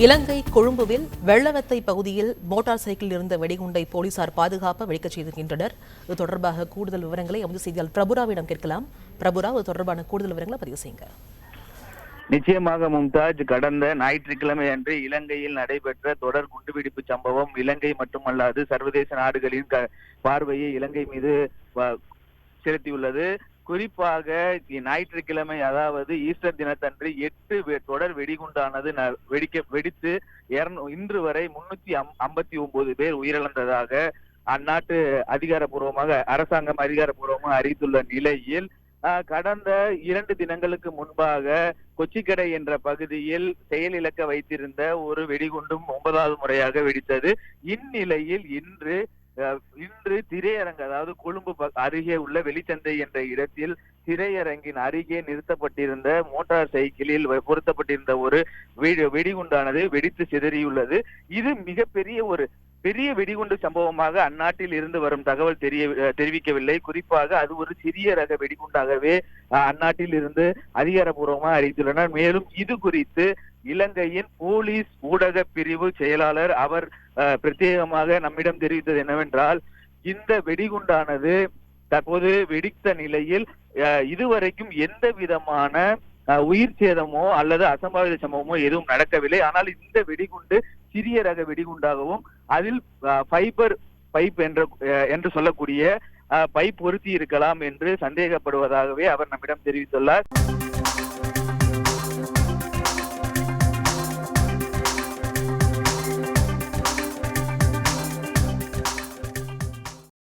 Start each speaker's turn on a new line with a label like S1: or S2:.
S1: இலங்கை கொழும்புவில் வெள்ளவத்தை பகுதியில் மோட்டார் சைக்கிளில் இருந்த வெடிகுண்டை போலீசார் பாதுகாப்பாக வெடிக்கச் செய்திருக்கின்றனர். இது தொடர்பாக கூடுதல் விவரங்களை எமது செய்தியாளர் பிரபுராவிடம் கேட்கலாம். பிரபுரா, இது தொடர்பான கூடுதல் விவரங்களை பதிவு செய்யுங்க.
S2: நிச்சயமாக மும்தாஜ், கடந்த ஞாயிற்றுக்கிழமை அன்று இலங்கையில் நடைபெற்ற தொடர் குண்டுவெடிப்பு சம்பவம் இலங்கை மட்டுமல்லாது சர்வதேச நாடுகளின் பார்வையை இலங்கை மீது செலுத்தியுள்ளது. குறிப்பாக ஞாயிற்றுக்கிழமை, அதாவது ஈஸ்டர் தினத்தன்று 8 தொடர் வெடிகுண்டானது வெடித்து இன்று வரை 359 பேர் உயிரிழந்ததாக அந்நாட்டு அரசாங்கம் அதிகாரப்பூர்வமாக அறிவித்துள்ள நிலையில் கடந்த 2 தினங்களுக்கு முன்பாக கொச்சிக்கடை என்ற பகுதியில் செயலிழக்க வைத்திருந்த ஒரு வெடிகுண்டும் 9வது முறையாக வெடித்தது. இந்நிலையில் இன்று திரையரங்கு, அதாவது கொழும்பு அருகே உள்ள வெளிச்சந்தை என்ற இடத்தில் திரையரங்கின் அருகே நிறுத்தப்பட்டிருந்த மோட்டார் சைக்கிளில் பொருத்தப்பட்டிருந்த ஒரு வெடிகுண்டானது வெடித்து சிதறியுள்ளது. இது பெரிய வெடிகுண்டு சம்பவமாக அந்நாட்டில் இருந்து வரும் தகவல் தெரிவிக்கவில்லை. குறிப்பாக அது ஒரு சிறிய ரக வெடிகுண்டாகவே அந்நாட்டில் இருந்து அதிகாரப்பூர்வமாக அறிவித்துள்ளனர். மேலும் இது குறித்து இலங்கையின் போலீஸ் ஊடக பிரிவு செயலாளர் அவர் பிரத்யேகமாக நம்மிடம் தெரிவித்தது என்னவென்றால், இந்த வெடிகுண்டானது தற்போது வெடித்த நிலையில் இதுவரைக்கும் எந்த விதமான உயிர் சேதமோ அல்லது அசம்பாவித சம்பவமோ எதுவும் நடக்கவில்லை. ஆனால் இந்த வெடிகுண்டு சிறிய ரக வெடிகுண்டாகவும் அதில் ஃபைபர் பைப் என்று சொல்லக்கூடிய பைப் பொருத்தி இருக்கலாம் என்று சந்தேகப்படுவதாகவே அவர் நம்மிடம் தெரிவித்துள்ளார்.